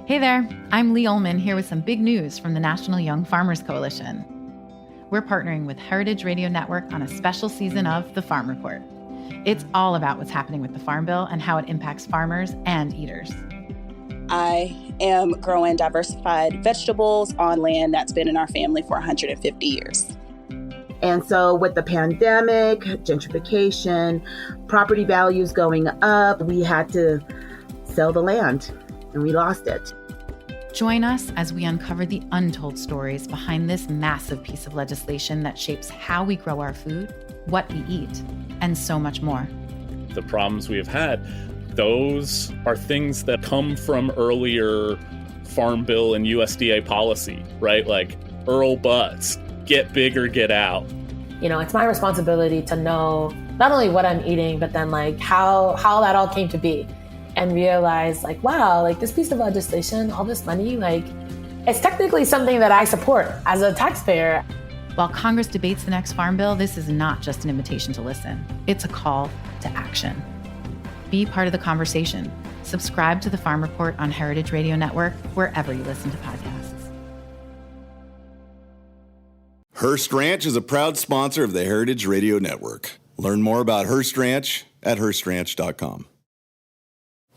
Hey there, I'm Lee Ullman here with some big news from the National Young Farmers Coalition. We're partnering with Heritage Radio Network on a special season of The Farm Report. It's all about what's happening with the Farm Bill and how it impacts farmers and eaters. I am growing diversified vegetables on land that's been in our family for 150 years. And so with the pandemic, gentrification, property values going up, we had to sell the land and we lost it. Join us as we uncover the untold stories behind this massive piece of legislation that shapes how we grow our food, what we eat, and so much more. The problems we have had, those are things that come from earlier Farm Bill and USDA policy, right? Like Earl Butz, get big or get out. You know, it's my responsibility to know not only what I'm eating, but then like how that all came to be. And realize like, wow, like this piece of legislation, all this money, like it's technically something that I support as a taxpayer. While Congress debates the next Farm Bill, this is not just an invitation to listen. It's a call to action. Be part of the conversation. Subscribe to the Farm Report on Heritage Radio Network, wherever you listen to podcasts. Hearst Ranch is a proud sponsor of the Heritage Radio Network. Learn more about Hearst Ranch at HearstRanch.com.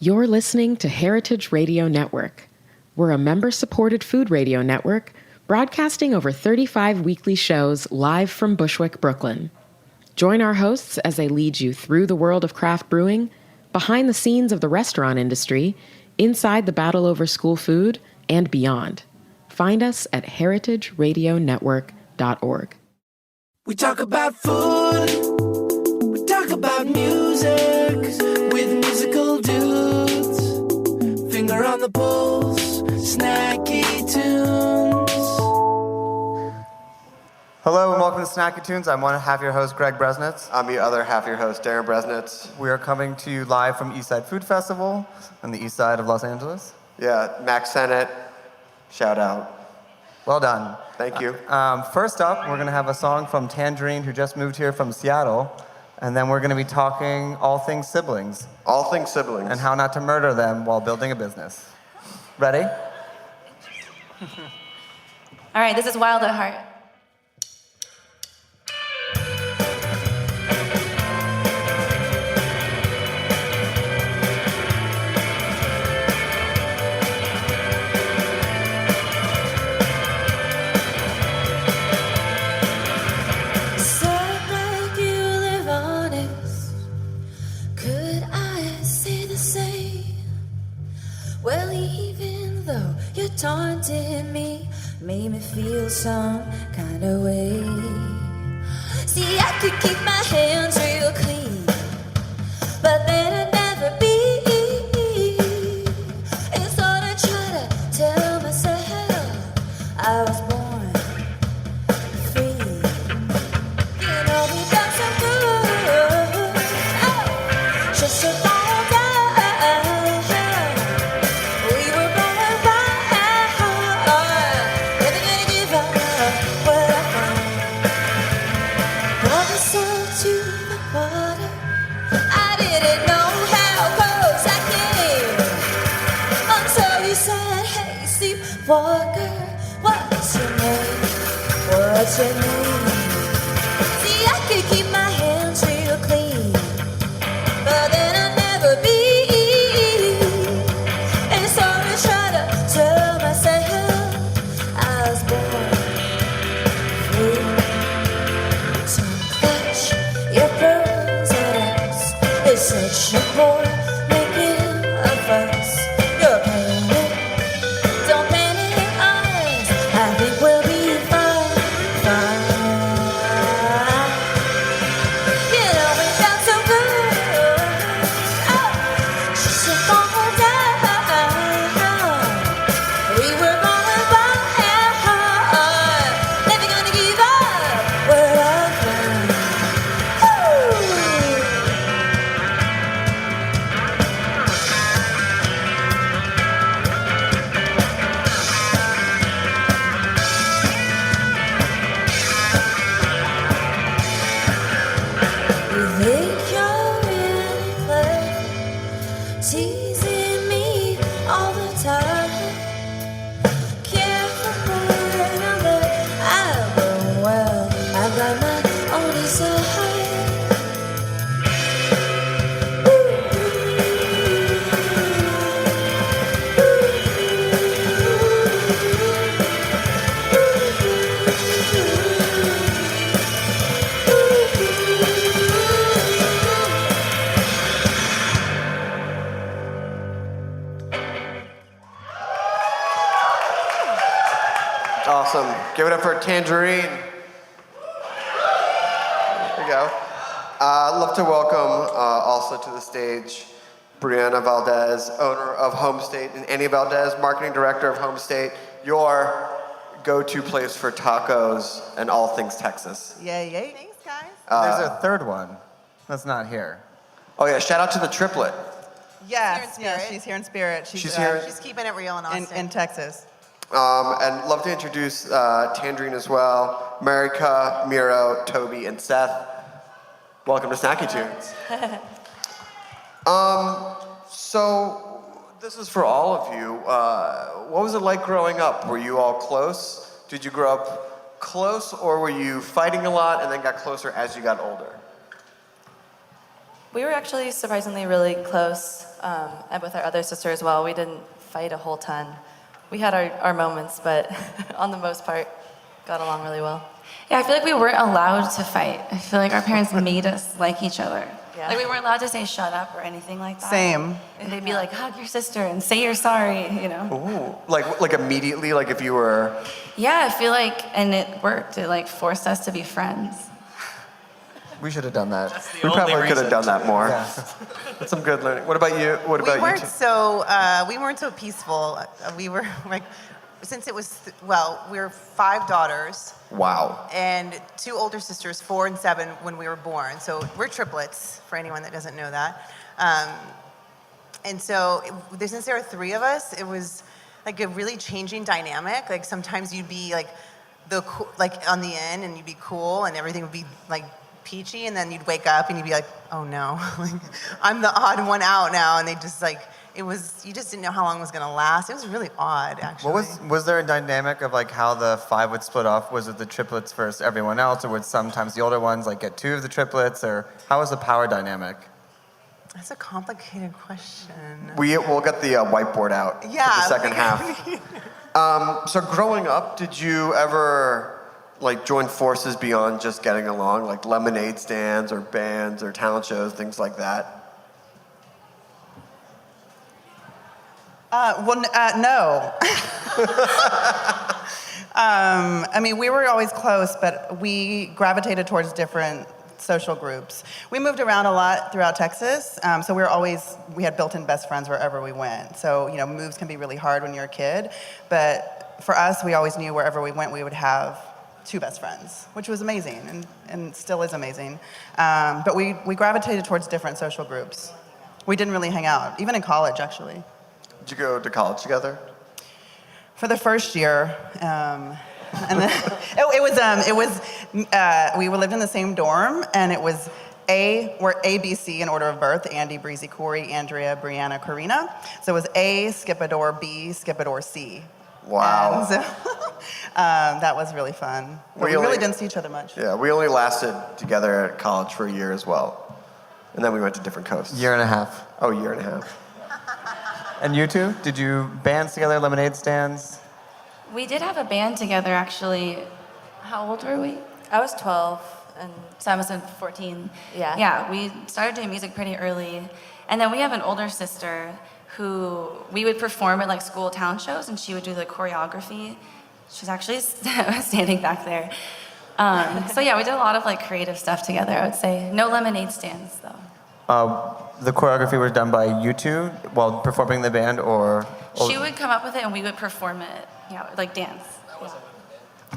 You're listening to Heritage Radio Network. We're a member-supported food radio network broadcasting over 35 weekly shows live from Bushwick, Brooklyn. Join our hosts as they lead you through the world of craft brewing, behind the scenes of the restaurant industry, inside the battle over school food, and beyond. Find us at heritageradionetwork.org. We talk about food, we talk about music, with musical dudes, finger on the pulse, snacky tunes. Hello and welcome to Snacky Tunes. I'm one half your host, Greg Bresnitz. I'm the other half your host, Darren Bresnitz. We are coming to you live from EastSide Food Festival on the east side of Los Angeles. Yeah, Max Sennett, shout out. Well done. Thank you. First up, we're going to have a song from Tangerine, who just moved here from Seattle. And then we're going to be talking all things siblings. All things siblings. And how not to murder them while building a business. Ready? All right, this is Wild at Heart. Taunted me, made me feel some kind of way. See, I could keep my hands real clean, but then I'd never be. And so I try to tell myself I was born free. You know we got so good, oh, just a Walker, what's your name? What's your name? See, I could keep my hands real clean, but then I'd never be. And so I try to tell myself I was born free. So clutch your pearls and us. It's such a boy making a fuss. You're paying it. We'll be fine, fine. You know we got so good. Oh, just a fall down. We were going by hard. Never gonna give up what I've done. Teasing me all the time. Awesome. Give it up for Tangerine. There you go. I'd love to welcome also to the stage Briana Valdez, owner of Home State, and Annie Valdez, marketing director of Home State, your go-to place for tacos and all things Texas. Yay, yay. Thanks, guys. There's a third one that's not here. Oh yeah, shout out to the triplet. Yes, she's here in spirit. She's here. She's keeping it real in Austin. In Texas. And love to introduce Tangerine as well. Marika, Miro, Toby, and Seth. Welcome to Snacky Tunes. So this is for all of you. What was it like growing up? Were you all close? Did you grow up close, or were you fighting a lot and then got closer as you got older? We were actually surprisingly really close, and with our other sister as well. We didn't fight a whole ton. We had our moments, but on the most part, got along really well. Yeah, I feel like we weren't allowed to fight. I feel like our parents made us like each other. Yeah. Like we weren't allowed to say shut up or anything like that. Same. And they'd be like, hug your sister and say you're sorry, you know? Ooh. Like immediately, like if you were... Yeah, I feel like, and it worked. It like forced us to be friends. We should have done that. We probably could have done that more. Yeah. That's some good learning. What about you? What about you? We weren't so peaceful. We were like, since it was, we were 5 daughters. Wow. And 2 older sisters, 4 and 7, when we were born. So we're triplets, for anyone that doesn't know that. And so since there were 3 of us, it was like a really changing dynamic. Like sometimes you'd be like on the end, and you'd be cool, and everything would be like peachy, and then you'd wake up and you'd be like, oh no, like I'm the odd one out now, and they just like, you just didn't know how long it was gonna last. It was really odd, actually. Was there a dynamic of like how the 5 would split off? Was it the triplets versus everyone else, or would sometimes the older ones like get 2 of the triplets, or how was the power dynamic? That's a complicated question. We'll get the whiteboard out for the second half. So growing up, did you ever like join forces beyond just getting along, like lemonade stands or bands or talent shows, things like that? No. I mean, we were always close, but we gravitated towards different social groups. We moved around a lot throughout Texas, so we had built-in best friends wherever we went. So, you know, moves can be really hard when you're a kid, but for us, we always knew wherever we went, we would have 2 best friends, which was amazing and still is amazing. But we gravitated towards different social groups. We didn't really hang out, even in college, actually. Did you go to college together? For the first year, and then we lived in the same dorm, and it was we're A, B, C in order of birth: Andy, Breezy, Corey, Andrea, Briana, Karina. So it was A, Skipador, B, Skipador, C. Wow. And so, that was really fun. But we really didn't see each other much. Yeah, we only lasted together at college for a year as well. And then we went to different coasts. Year and a half. Oh, year and a half. And you two? Did you bands together, lemonade stands? We did have a band together, actually. How old were we? I was 12, and So I was 14. Yeah. Yeah, we started doing music pretty early. And then we have an older sister who we would perform at like school talent shows, and she would do the choreography. She's actually standing back there. So yeah, we did a lot of like creative stuff together, I would say. No lemonade stands though. The choreography was done by you two while performing the band, or? She would come up with it and we would perform it, like dance.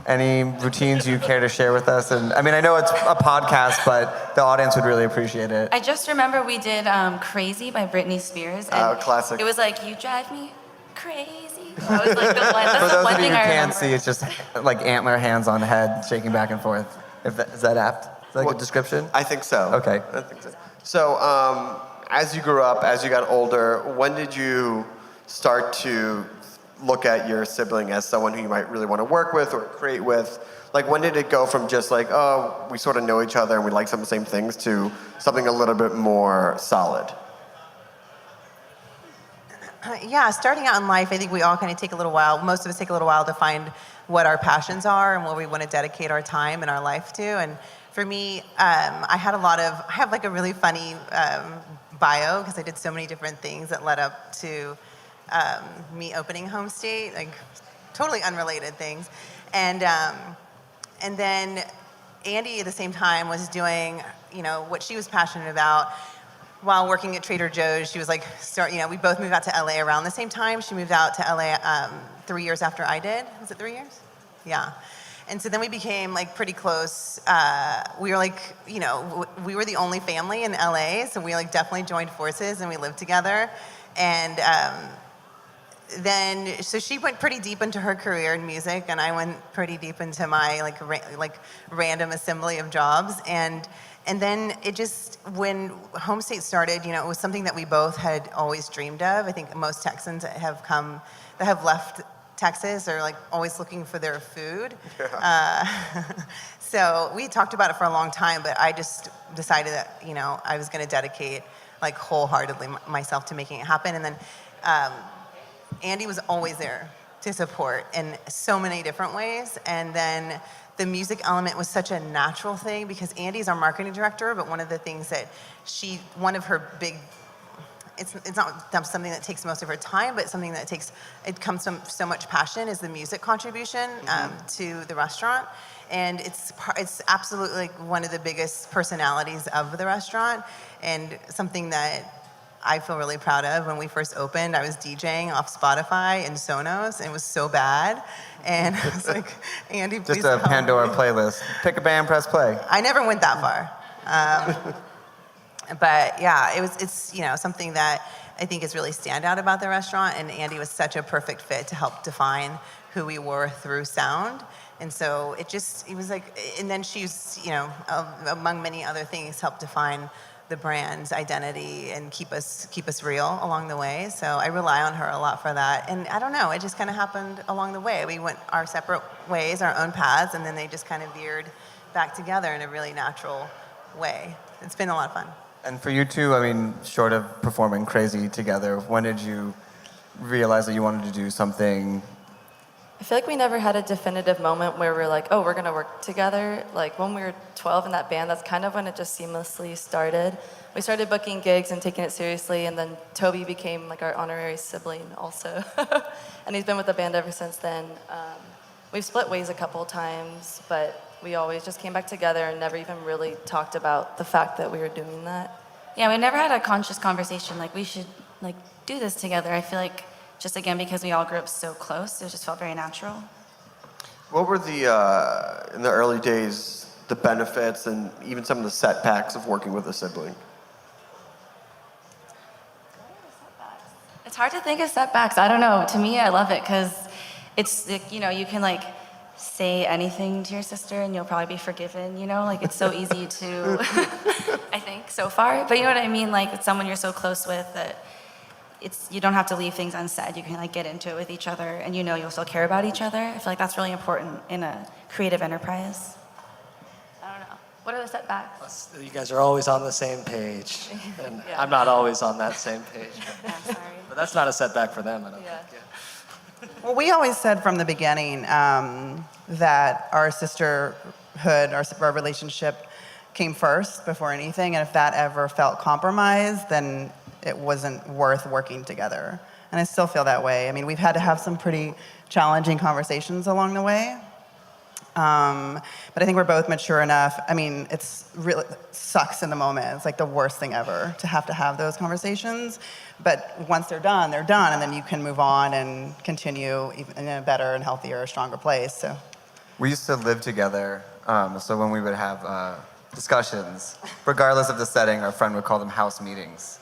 Any routines you care to share with us? And I mean, I know it's a podcast, but the audience would really appreciate it. I just remember we did Crazy by Britney Spears. And classic. It was like, you drive me crazy. That was like the one, that's For the those one of you thing who I can't remember. see, it's just like antler hands on head shaking back and forth. Is that apt? Is that a good description? I think so. Okay. I think so. So, as you grew up, as you got older, when did you start to look at your sibling as someone who you might really want to work with or create with? Like, when did it go from just like, oh, we sort of know each other and we like some of the same things, to something a little bit more solid? Yeah, starting out in life, I think we all kind of take a little while. Most of us take a little while to find what our passions are and what we want to dedicate our time and our life to. And for me, I have like a really funny bio, because I did so many different things that led up to me opening Home State, like totally unrelated things. And then Andy at the same time was doing, what she was passionate about. While working at Trader Joe's, she was like, we both moved out to LA around the same time. She moved out to LA 3 years after I did. Was it 3 years? Yeah. And so then we became like pretty close. We were like, we were the only family in LA, so we like definitely joined forces and we lived together. And then, so she went pretty deep into her career in music, and I went pretty deep into my like random assembly of jobs. And then it just, when Home State started, it was something that we both had always dreamed of. I think most Texans that have left Texas are like always looking for their food. So we talked about it for a long time, but I just decided that, I was going to dedicate like wholeheartedly myself to making it happen. And then Andy was always there to support in so many different ways. And then the music element was such a natural thing because Andy's our marketing director, but one of the things that one of her big, it's not something that takes most of her time, but something that it comes from so much passion is the music contribution to the restaurant. And it's absolutely like one of the biggest personalities of the restaurant, and something that I feel really proud of. When we first opened, I was DJing off Spotify and Sonos, and it was so bad. And I was like, Andy, please Just a help Pandora me. playlist. Pick a band, press play. I never went that far. But yeah, it's something that I think is really standout about the restaurant, and Andy was such a perfect fit to help define who we were through sound. And so it was like, and then she's, among many other things, helped define the brand's identity and keep us real along the way. So I rely on her a lot for that. And I don't know, it just kind of happened along the way. We went our separate ways, our own paths, and then they just kind of veered back together in a really natural way. It's been a lot of fun. And for you two, short of performing crazy together, when did you realize that you wanted to do something? I feel like we never had a definitive moment where we're like, oh, we're going to work together. Like when we were 12 in that band, that's kind of when it just seamlessly started. We started booking gigs and taking it seriously, and then Toby became like our honorary sibling also. And he's been with the band ever since then. We've split ways a couple times, but we always just came back together and never even really talked about the fact that we were doing that. Yeah, we never had a conscious conversation like we should like do this together. I feel like just again because we all grew up so close, it just felt very natural. What were in the early days, the benefits and even some of the setbacks of working with a sibling? It's hard to think of setbacks. I don't know. To me, I love it because it's like, you can like say anything to your sister and you'll probably be forgiven, like it's so easy to, I think so far, but you know what I mean? Like it's someone you're so close with that you don't have to leave things unsaid. You can like get into it with each other and you'll still care about each other. I feel like that's really important in a creative enterprise. I don't know. What are the setbacks? You guys are always on the same page, and Yeah. I'm not always on that same page. Yeah, sorry. But that's not a setback for them, I don't think. Yeah. Well, we always said from the beginning that our sisterhood, our relationship came first before anything, and if that ever felt compromised, then it wasn't worth working together. And I still feel that way. We've had to have some pretty challenging conversations along the way. But I think we're both mature enough. It's really sucks in the moment. It's like the worst thing ever to have those conversations. But once they're done, and then you can move on and continue in a better and healthier, stronger place. So We used to live together, so when we would have discussions, regardless of the setting, our friend would call them house meetings,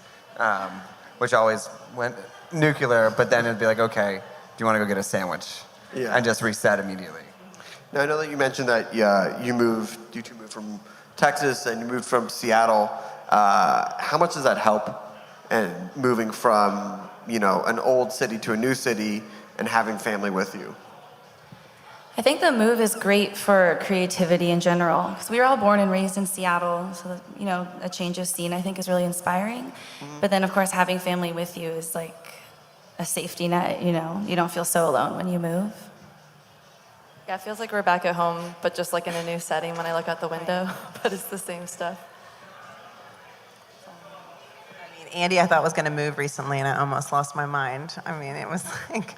which always went nuclear, but then it'd be like, okay, do you want to go get a sandwich? Yeah. And just reset immediately. Now, I know that you mentioned that you two moved from Texas and you moved from Seattle. How much does that help? And moving from, an old city to a new city and having family with you? I think the move is great for creativity in general because we were all born and raised in Seattle, so a change of scene I think is really inspiring. Mm-hmm. But then of course having family with you is like a safety net. You don't feel so alone when you move. Yeah, it feels like we're back at home, but just like in a new setting when I look out the window, but it's the same stuff. Andy, I thought was going to move recently, and I almost lost my mind. I mean, it was like,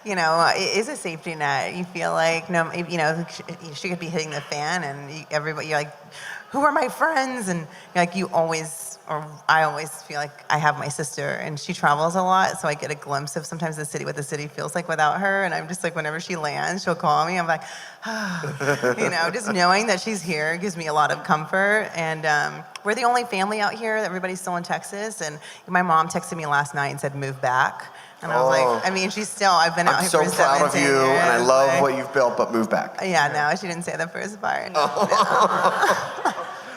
you know, it is a safety net. You feel like, no, you know, she could be hitting the fan, and everybody, you're like, who are my friends? And like, you always, or I always feel like I have my sister, and she travels a lot, so I get a glimpse of sometimes the city, what the city feels like without her. And I'm just like, whenever she lands, she'll call me. I'm like, you know, just knowing that she's here gives me a lot of comfort. And we're the only family out here. Everybody's still in Texas. And my mom texted me last night and said, move back. And I was like, I mean, she's still, I've been out here for 17 years. I'm so proud of you, and I love what you've built, but move back. Yeah, no, she didn't say the first part. No.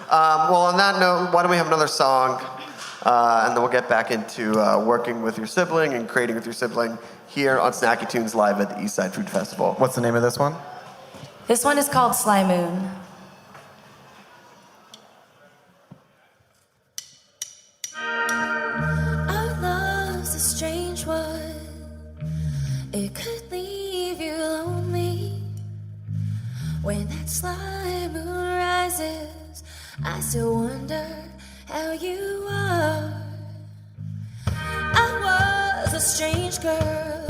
Well, on that note, why don't we have another song, and then we'll get back into working with your sibling and creating with your sibling here on Snacky Tunes Live at the EastSide Food Festival. What's the name of this one? This one is called Sly Moon. Our love's a strange one. It could leave you lonely. When that sly moon rises, I still wonder how you are. I was a strange girl.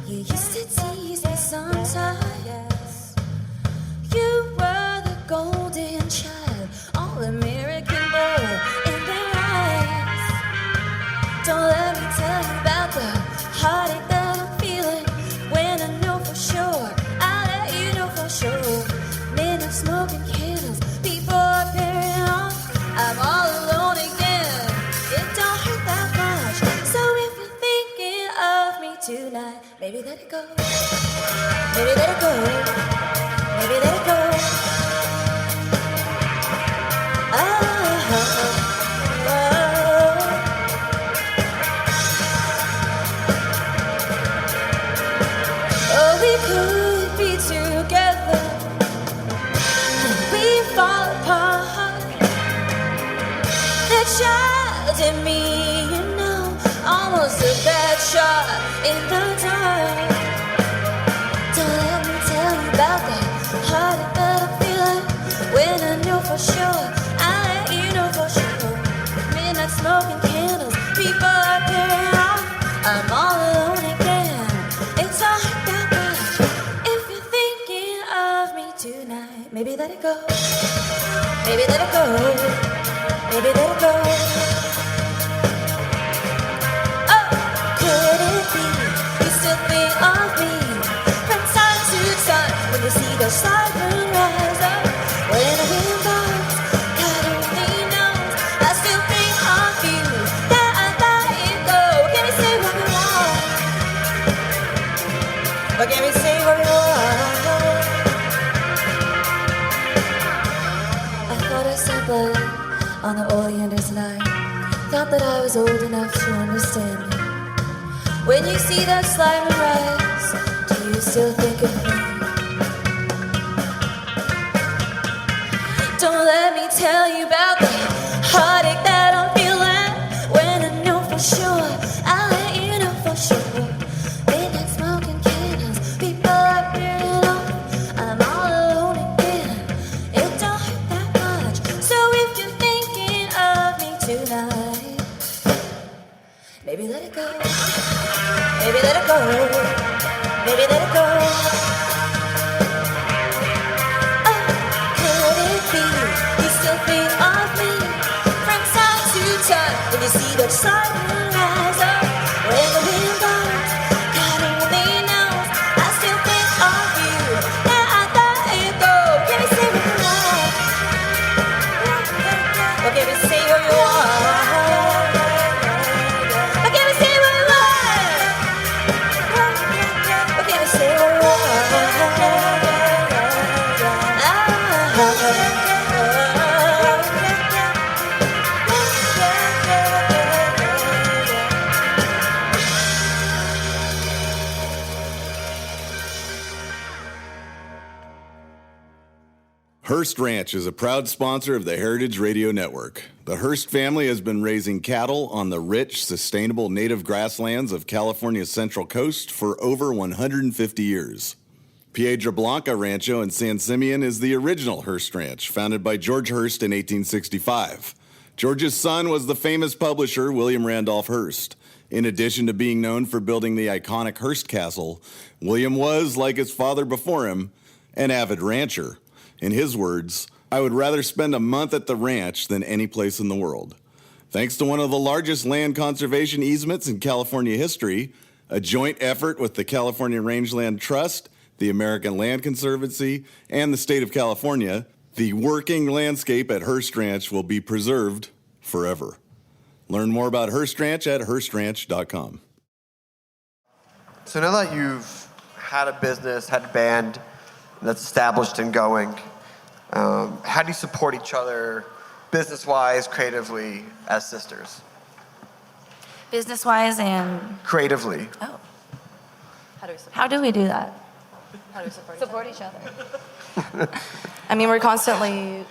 You used to tease me sometimes. You were the golden child, all American boy in their eyes. Don't let me tell you about the heartache that I'm feeling when I know for sure. I'll let you know for sure. Midnight smoking candles, people are pairing off. I'm all alone again. It don't hurt that much. So if you're thinking of me tonight, maybe let it go. Maybe let it go. Maybe let it go. Oh, we could be together. We fall apart. The child in me, you know, almost a bad shot in the dark. Don't let me tell you about that heartache that I'm feeling when I know for sure. I'll let you know for sure. Midnight smoking candles, people are pairing off. I'm all alone again. It's all that much. If you're thinking of me tonight, maybe let it go. Maybe let it go. Maybe let it go. Oh, could it be you still think of me from time to time when you see the side moon rise up? When the wind blows, God only knows I still think of you. That I let it go. Can we say what we want? But can we say what we want? I thought I said blood on the oleanders night. Thought that I was old enough to understand me. When you see that slime rise, do you still think of me? Don't let me tell you about the heartache that I'm feeling when I know for sure. I'll let you know for sure. Midnight smoking candles, people are pairing off. I'm all alone again. It don't hurt that much. So if you're thinking of me tonight, maybe let it go. Maybe let it go. Maybe let it go. Oh, could it be you still think of me from time to time when you see the sun rise up? When the wind blows, God only knows I still think of you. That I let it go. Can we say what you want? Or can we say what you want? Or can we say what you want? Or can we say what you want? Hearst Ranch is a proud sponsor of the Heritage Radio Network. The Hearst family has been raising cattle on the rich, sustainable native grasslands of California's Central Coast for over 150 years. Piedra Blanca Rancho in San Simeon is the original Hearst Ranch, founded by George Hearst in 1865. George's son was the famous publisher William Randolph Hearst. In addition to being known for building the iconic Hearst Castle, William was, like his father before him, an avid rancher. In his words, "I would rather spend a month at the ranch than any place in the world." Thanks to one of the largest land conservation easements in California history, a joint effort with the California Rangeland Trust, the American Land Conservancy, and the state of California, the working landscape at Hearst Ranch will be preserved forever. Learn more about Hearst Ranch at HearstRanch.com. So now that you've had a business, had a band that's established and going, how do you support each other business-wise, creatively, as sisters? Business-wise and Creatively. oh, how do we do that? How do we support each other? I mean, we're constantly,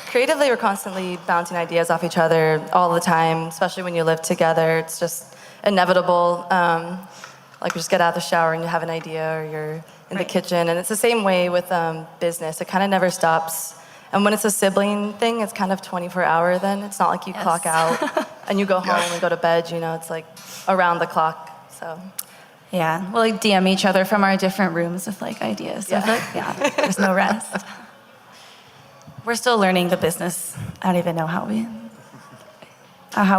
creatively, we're constantly bouncing ideas off each other all the time, especially when you live together. It's just inevitable. Like, you just get out of the shower and you have an idea, or you're in the kitchen. And it's the same way with business. It kind of never stops. And when it's a sibling thing, it's kind of 24-hour then. It's not like you clock out and you go home and go to bed, you know, it's like around the clock, so. Yeah, we'll like DM each other from our different rooms with like ideas. So there's no rest. We're still learning the business. I don't even know how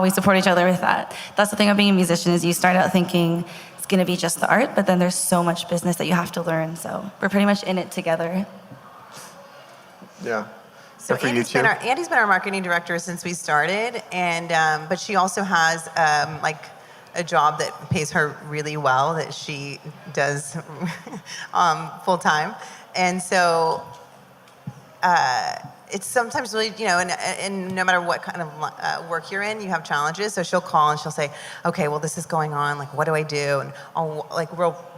we support each other with that. That's the thing of being a musician, is you start out thinking it's gonna be just the art, but then there's so much business that you have to learn. So we're pretty much in it together. Yeah. So Andy's been our marketing director since we started, and but she also has like a job that pays her really well that she does full time, and so it's sometimes really, you know, and no matter what kind of work you're in, you have challenges. So she'll call and she'll say, okay, well, this is going on. Like, what do I do? And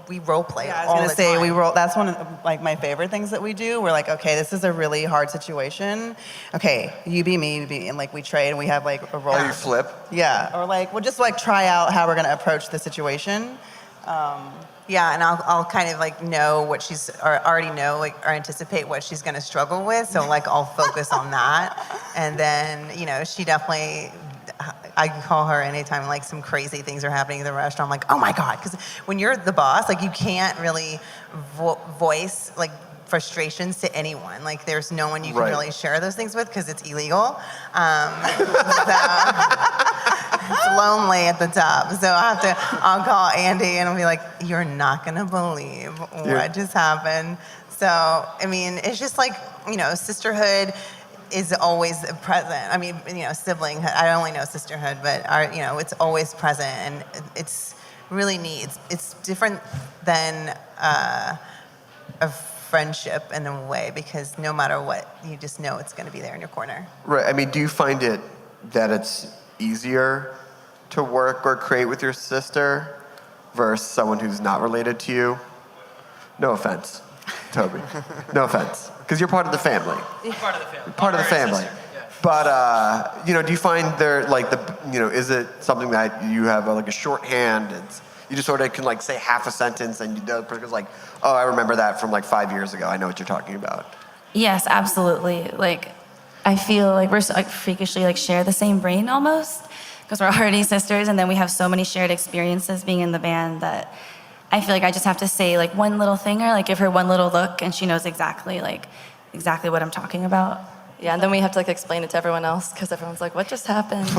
we role play all the time. We role. That's one of like my favorite things that we do. We're like, okay, this is a really hard situation. Okay, you be me, you be me, and like we trade and we have like a role. Oh, you flip? Yeah, or like we'll just like try out how we're gonna approach the situation. Yeah, and I'll kind of like know what she's, or already know, like, or anticipate what she's gonna struggle with. So like I'll focus on that, and then, you know, she definitely, I can call her anytime like some crazy things are happening in the restaurant. I'm like, oh my God, because when you're the boss, like you can't really voice like frustrations to anyone. Like there's no one you can really share those things with because it's illegal. It's lonely at the top. So I'll call Andy and I'll be like, you're not gonna believe what just happened. So, I mean, it's just like, you know, sisterhood is always present. I mean, you know, siblinghood, I only know sisterhood, but you know, it's always present, and it's really neat. It's different than a friendship in a way, because no matter what, you just know it's gonna be there in your corner. Right, I mean, do you find it that it's easier to work or create with your sister versus someone who's not related to you? No offense, Toby. No offense, because you're part of the family. Part of the family. Part of the family. But you know, do you find there like you know, is it something that you have like a shorthand? You just sort of can like say half a sentence and the other person's like, oh, I remember that from like 5 years ago. I know what you're talking about. Yes, absolutely. Like, I feel like we're like freakishly like share the same brain almost, because we're already sisters, and then we have so many shared experiences being in the band that I feel like I just have to say like one little thing, or like give her one little look, and she knows exactly what I'm talking about. Yeah, and then we have to like explain it to everyone else, because everyone's like, what just happened?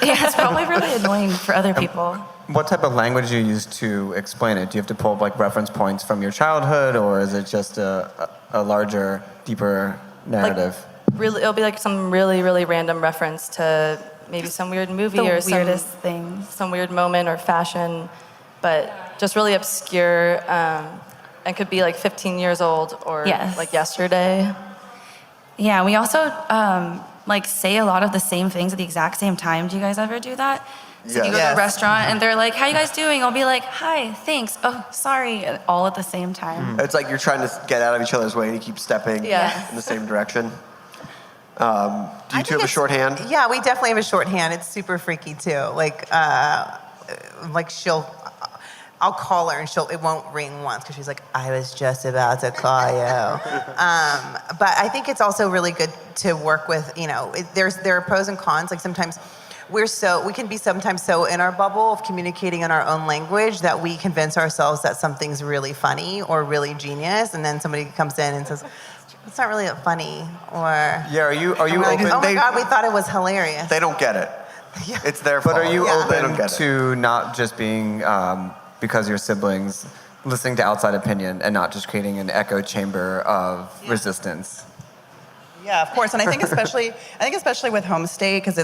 Yeah, it's probably really annoying for other people. What type of language do you use to explain it? Do you have to pull up like reference points from your childhood, or is it just a larger, deeper narrative? Like, really, it'll be like some really, really random reference to maybe some weird movie or weirdest thing, some weird moment or fashion, but just really obscure, and could be like 15 years old or like yesterday. Yeah, we also like say a lot of the same things at the exact same time. Do you guys ever do that? So you go to a restaurant and they're like, how you guys doing? I'll be like, hi, thanks, oh, sorry, all at the same time. It's like you're trying to get out of each other's way and you keep stepping in the same direction. Do you two have a shorthand? Yeah, we definitely have a shorthand. It's super freaky too. Like I'll call her and it won't ring once because she's like, I was just about to call you. But I think it's also really good to work with, there are pros and cons. Like sometimes we can be sometimes so in our bubble of communicating in our own language that we convince ourselves that something's really funny or really genius, and then somebody comes in and says, it's not really funny, or Are you like, open? oh my God, we thought it was hilarious. They don't get it. It's their fault. But are you They don't open get it. to not just being, because you're siblings, listening to outside opinion and not just creating an echo chamber of resistance? Yeah, of course. And I think especially with Homestay, because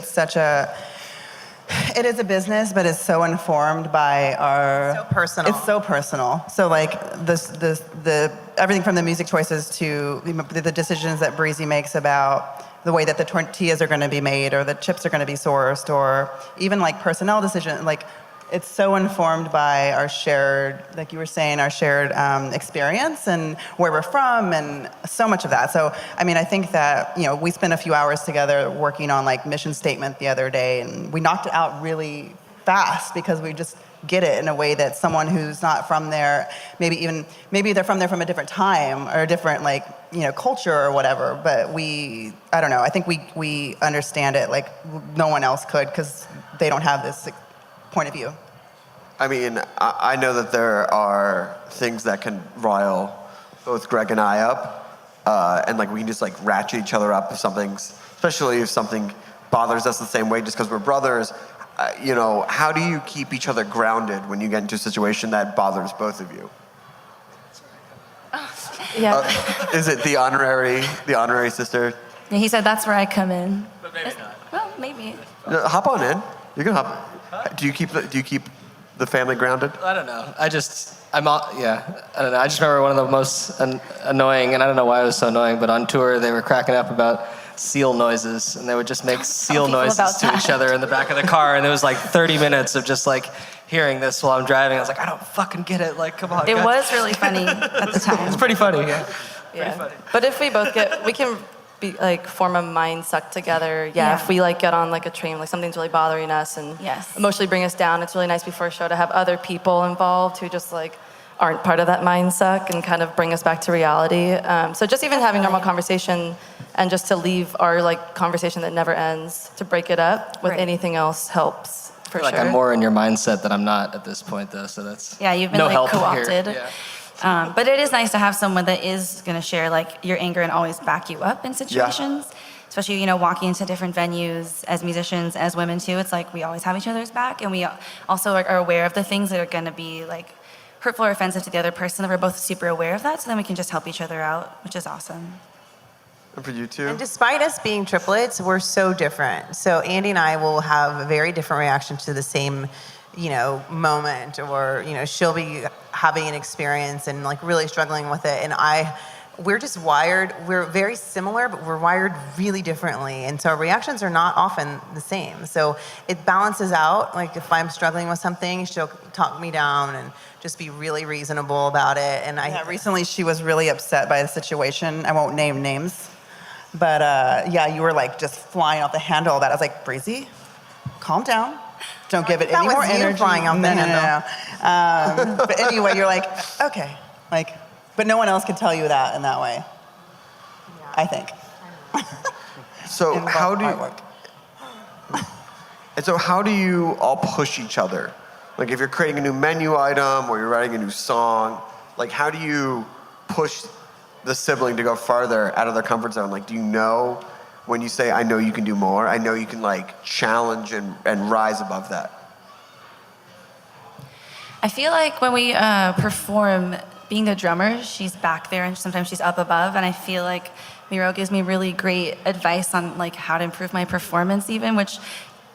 it is a business, but it's so informed by our... So personal. It's so personal. So like the everything from the music choices to the decisions that Breezy makes about the way that the tortillas are going to be made or the chips are going to be sourced, or even like personnel decisions, like it's so informed by our shared, like you were saying, our shared experience and where we're from and so much of that. So, I mean, I think that, we spent a few hours together working on like mission statement the other day, and we knocked it out really fast because we just get it in a way that someone who's not from there, maybe they're from there from a different time or a different culture or whatever, but I don't know, I think we understand it like no one else could because they don't have this point of view. I mean, I know that there are things that can rile both Greg and I up, and like we can just like ratchet each other up if especially if something bothers us the same way just because we're brothers. How do you keep each other grounded when you get into a situation that bothers both of you? Yeah. Is it the honorary sister? Yeah, he said that's where I come in. But maybe not. Well, maybe. No, hop on in. You can hop. Do you keep the family grounded? I don't know. I don't know. I just remember one of the most annoying, and I don't know why it was so annoying, but on tour they were cracking up about seal noises, and they would just make seal noises to each other in the back of the car, and it was like 30 minutes of just like hearing this while I'm driving. I was like, I don't fucking get it. Like, come on. It guys. was really funny at the time. It's pretty funny, yeah. Yeah. Funny. But if we both we can be like form a mind suck together. Yeah. If we like get on like a train, like something's really bothering us and emotionally bring us down, it's really nice before a show to have other people involved who just like aren't part of that mind suck and kind of bring us back to reality. So just even having normal conversation and just to leave our like conversation that never ends, to break it up with anything else helps for I feel like I'm more in your mindset that I'm not at this point though, so that's you've been no like help co-opted. Here. Yeah. But it is nice to have someone that is going to share like your anger and always back you up in situations. Yeah. Especially, walking into different venues as musicians, as women too. It's like we always have each other's back, and we also are aware of the things that are going to be like hurtful or offensive to the other person. That we're both super aware of that, so then we can just help each other out, which is awesome. And for you too? And despite us being triplets, we're so different. So Andy and I will have a very different reaction to the same moment, or she'll be having an experience and like really struggling with it, and we're just wired, we're very similar, but we're wired really differently, and so our reactions are not often the same. So it balances out. Like if I'm struggling with something, she'll talk me down and just be really reasonable about it. And recently she was really upset by the situation. I won't name names, but you were like just flying off the handle of that. I was like, Breezy, calm down. Don't give it any more energy. Flying off the handle. But anyway, you're like, okay, like, but no one else can tell you that in that way. Yeah. I think. So how do you all push each other? Like if you're creating a new menu item or you're writing a new song, like how do you push the sibling to go farther out of their comfort zone? Like do you know when you say, I know you can do more, I know you can like challenge and rise above that? I feel like when we perform, being the drummer, she's back there and sometimes she's up above, and I feel like Miro gives me really great advice on like how to improve my performance even, which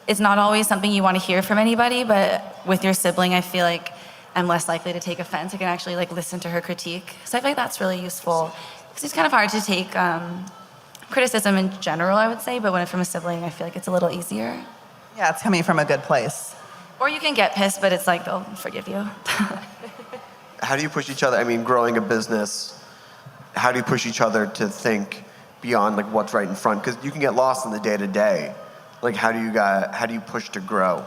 is not always something you want to hear from anybody, but with your sibling, I feel like I'm less likely to take offense. I can actually like listen to her critique. So I feel like that's really useful. Because it's kind of hard to take criticism in general, I would say, but when it's from a sibling, I feel like it's a little easier. Yeah, it's coming from a good place. Or you can get pissed, but it's like they'll forgive you. How do you push each other? I mean, growing a business, how do you push each other to think beyond like what's right in front? Because you can get lost in the day to day. Like, how do you push to grow?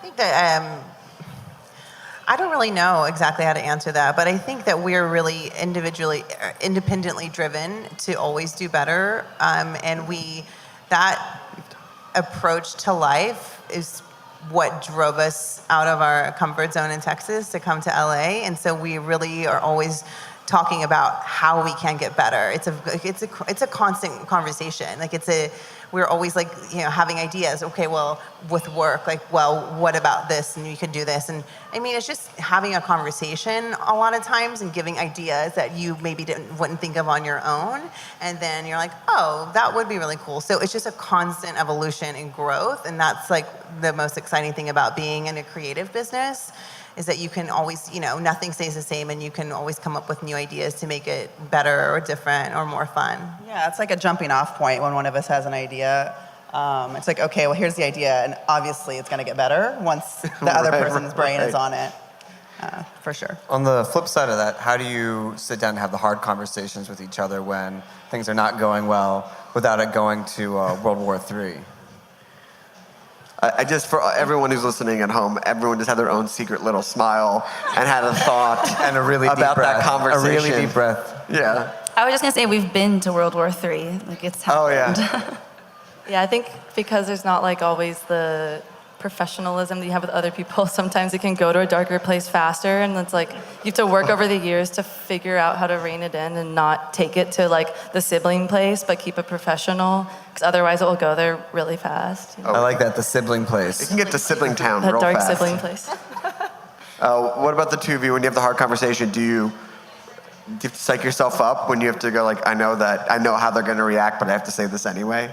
think that I don't really know exactly how to answer that, but I think that we're really independently driven to always do better, and that approach to life is what drove us out of our comfort zone in Texas to come to LA, and so we really are always talking about how we can get better. It's a constant conversation. Like we're always like, having ideas. Okay, well, with work, like, well, what about this? And you can do this. And I mean, it's just having a conversation a lot of times and giving ideas that you maybe wouldn't think of on your own. And then you're like, oh, that would be really cool. So it's just a constant evolution and growth. And that's like the most exciting thing about being in a creative business, is that you can always, nothing stays the same, and you can always come up with new ideas to make it better or different or more fun. Yeah, it's like a jumping off point when one of us has an idea. It's like, okay, well, here's the idea, and obviously it's going to get better once the other person's brain is on it, for sure. On the flip side of that, how do you sit down and have the hard conversations with each other when things are not going well without it going to World War III? I just, for everyone who's listening at home, everyone just had their own secret little smile and had a thought and a really about deep breath. that conversation. A really deep breath. Yeah. I was just gonna say we've been to World War III. Like it's happened. Oh yeah. Yeah, I think because there's not like always the professionalism that you have with other people, sometimes it can go to a darker place faster, and it's like you have to work over the years to figure out how to rein it in and not take it to like the sibling place, but keep it professional, because otherwise it will go there really fast. I like that, the sibling place. It can get to sibling town That real dark fast. sibling place. What about the two of you, when you have the hard conversation, do you have to psych yourself up when you have to go like, I know how they're going to react, but I have to say this anyway?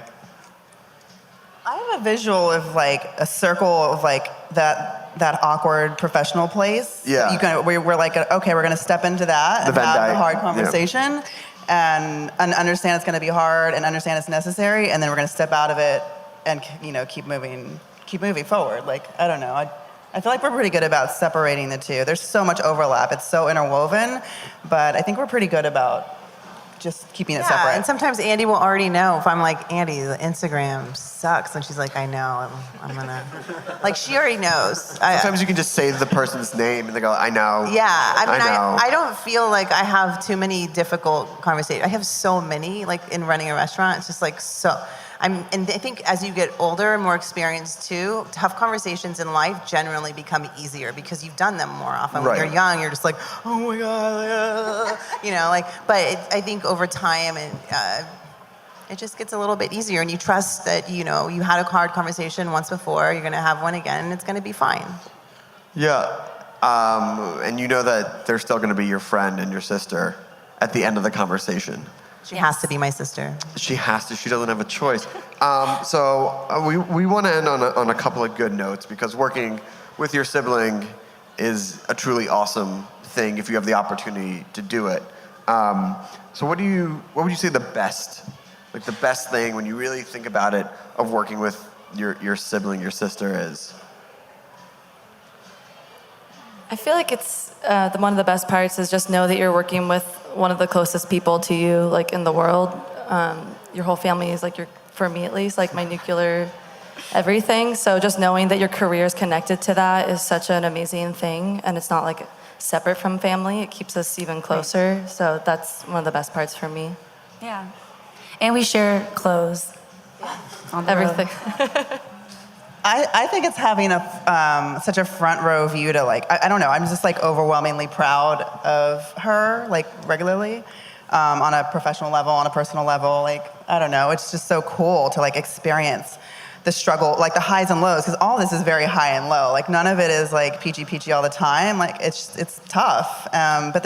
I have a visual of like a circle of like that awkward professional place. Yeah. We're like, okay, we're going to step into that and have the hard conversation and understand it's going to be hard and understand it's necessary, and then we're going to step out of it and keep moving forward. Like, I don't know. I feel like we're pretty good about separating the two. There's so much overlap. It's so interwoven, but I think we're pretty good about just keeping it separate. And sometimes Andy will already know if I'm like, Andy, the Instagram sucks, and she's like, I know, I'm gonna, like, she already knows. Sometimes you can just say the person's name and they go, I know. Yeah, I mean, know. I don't feel like I have too many difficult conversations. I have so many, like in running a restaurant, it's just like so. And I think as you get older and more experienced too, tough conversations in life generally become easier because you've done them more often. When you're young, you're just like, oh my God, but I think over time it just gets a little bit easier, and you trust that, you had a hard conversation once before, you're gonna have one again, and it's gonna be fine. Yeah, and you know that they're still gonna be your friend and your sister at the end of the conversation. She has to be my sister. She has to. She doesn't have a choice. We want to end on a couple of good notes, because working with your sibling is a truly awesome thing if you have the opportunity to do it. So what would you say the best thing when you really think about it of working with your sibling, your sister is? I feel like it's one of the best parts is just know that you're working with one of the closest people to you, like in the world. Your whole family is like for me at least, like my nuclear everything. So just knowing that your career is connected to that is such an amazing thing, and it's not like separate from family. It keeps us even closer. So that's one of the best parts for me. Yeah, and we share clothes. On the everything. I think it's having such a front row view to like, I don't know, I'm just like overwhelmingly proud of her, like regularly, on a professional level, on a personal level. Like, I don't know, it's just so cool to like experience the struggle, like the highs and lows, because all this is very high and low. Like none of it is like peachy all the time. Like it's tough, but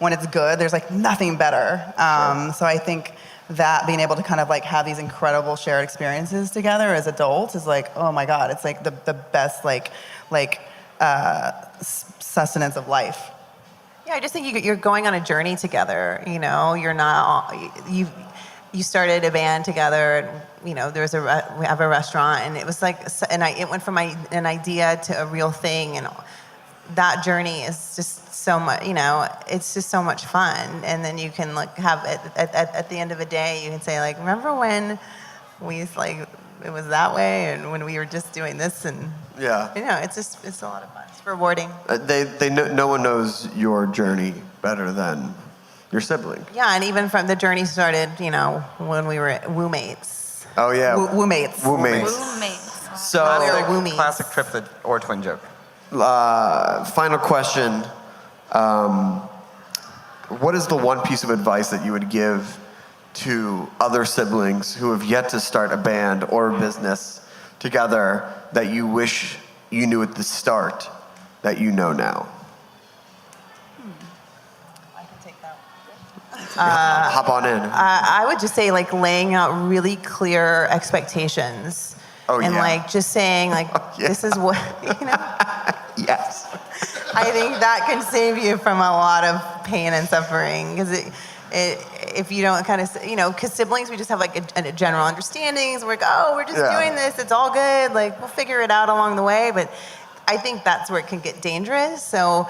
when it's good, there's like nothing better. So I think that being able to kind of like have these incredible shared experiences together as adults is like, oh my God, it's like the best sustenance of life. Yeah, I just think you're going on a journey together. You're not you started a band together, and we have a restaurant, and it was like, it went from an idea to a real thing, and that journey is just so much, it's just so much fun. And then you can like have it at the end of a day, you can say like, remember when it was that way, and when we were just doing this, and it's a lot of fun. It's rewarding. No one knows your journey better than your sibling. Yeah, and even from the journey started, when we were woo-mates. Oh yeah, woo-mates. Woo-mates. So classic triplet or twin joke. Final question. What is the one piece of advice that you would give to other siblings who have yet to start a band or a business together that you wish you knew at the start that you know now? I can take that. Hop on in. I would just say laying out really clear expectations. And just saying this is what, Yes. I think that can save you from a lot of pain and suffering, because if you don't kind of, because siblings, we just have a general understandings. We're we're just doing this. It's all good. We'll figure it out along the way. But I think that's where it can get dangerous. So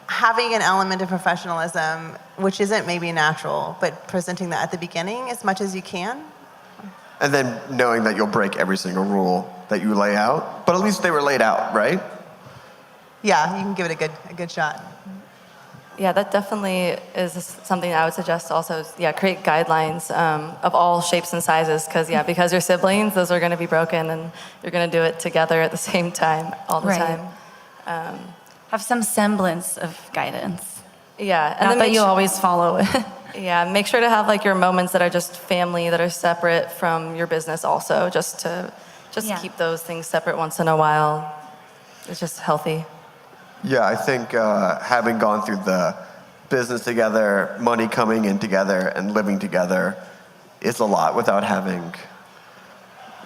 having an element of professionalism, which isn't maybe natural, but presenting that at the beginning as much as you can. And then knowing that you'll break every single rule that you lay out, but at least they were laid out, right? Yeah, you can give it a good shot. Yeah, that definitely is something I would suggest also. Create guidelines of all shapes and sizes, because you're siblings, those are going to be broken, and you're going to do it together at the same time all the time. Have some semblance of guidance. Yeah, and not that you always follow it. Yeah, make sure to have your moments that are just family, that are separate from your business also, just to keep those things separate once in a while. It's just healthy. Yeah, I think having gone through the business together, money coming in together, and living together is a lot without having,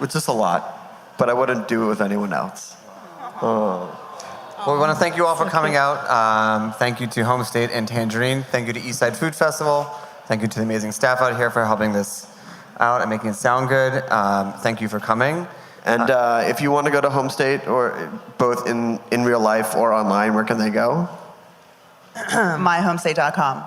it's just a lot, but I wouldn't do it with anyone else. Well, we want to thank you all for coming out. Thank you to Home State and Tangerine. Thank you to EastSide Food Festival. Thank you to the amazing staff out here for helping this out and making it sound good. Thank you for coming. And if you want to go to Home State, or both in real life or online, where can they go? myhomestate.com.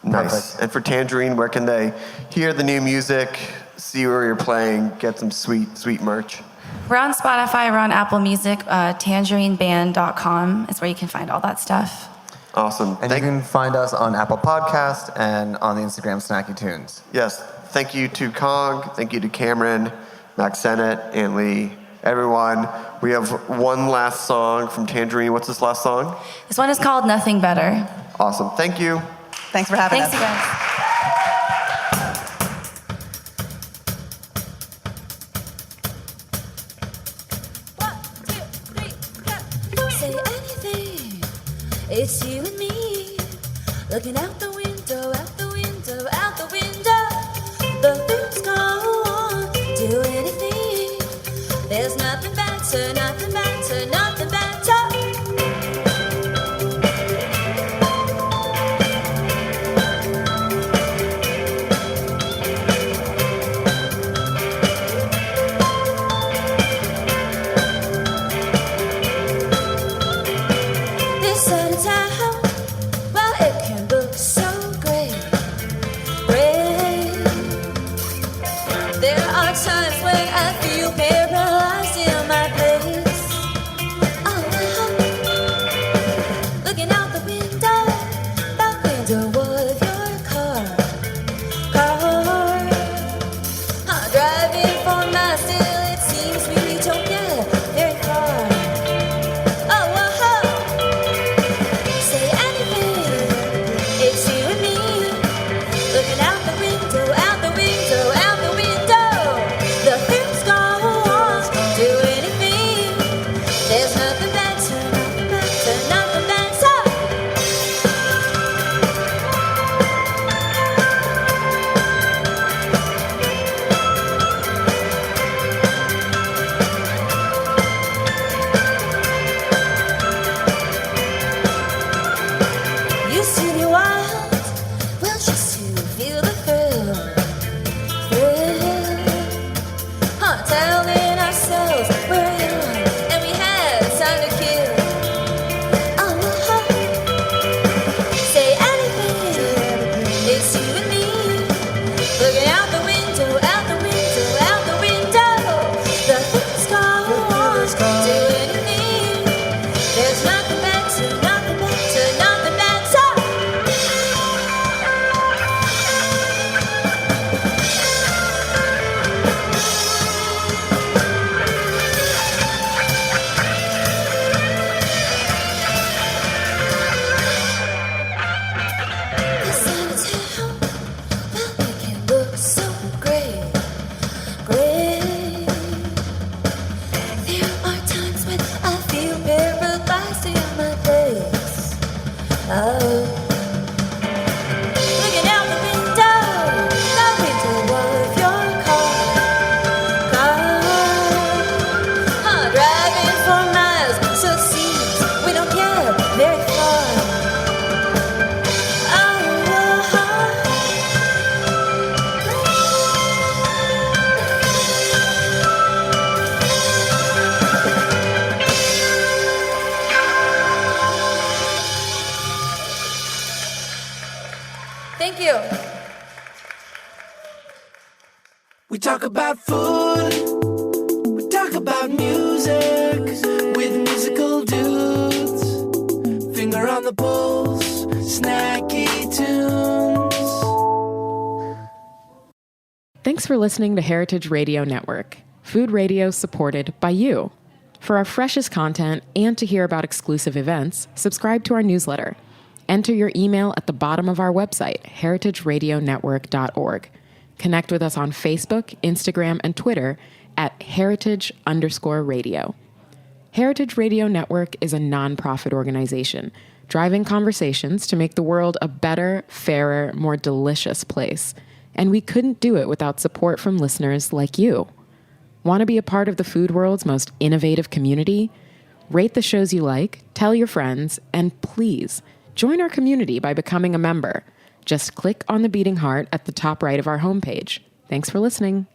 Nice. Perfect. And for Tangerine, where can they hear the new music, see where you're playing, get some sweet, sweet merch? We're on Spotify, we're on Apple Music. TangerineBand.com is where you can find all that stuff. Awesome. And you can find us on Apple Podcast and on the Instagram Snacky Tunes. Yes. Thank you to Kong. Thank you to Cameron, Max Sennett, Aunt Lee, everyone. We have one last song from Tangerine. What's this last song? This one is called Nothing Better. Awesome. Thank you. Thanks for having us. Thanks, you guys. It's you and me, looking out the window, out the window, out the window. The things go on, do anything. There's nothing better, nothing better, nothing better. Times when I feel paralyzed in my place. for listening to Heritage Radio Network, food radio supported by you. For our freshest content and to hear about exclusive events, subscribe to our newsletter. Enter your email at the bottom of our website, heritageradionetwork.org. Connect with us on Facebook, Instagram, and Twitter at heritage_radio. Heritage Radio Network is a nonprofit organization driving conversations to make the world a better, fairer, more delicious place. And we couldn't do it without support from listeners like you. Want to be a part of the food world's most innovative community? Rate the shows you like, tell your friends, and please join our community by becoming a member. Just click on the beating heart at the top right of our homepage. Thanks for listening.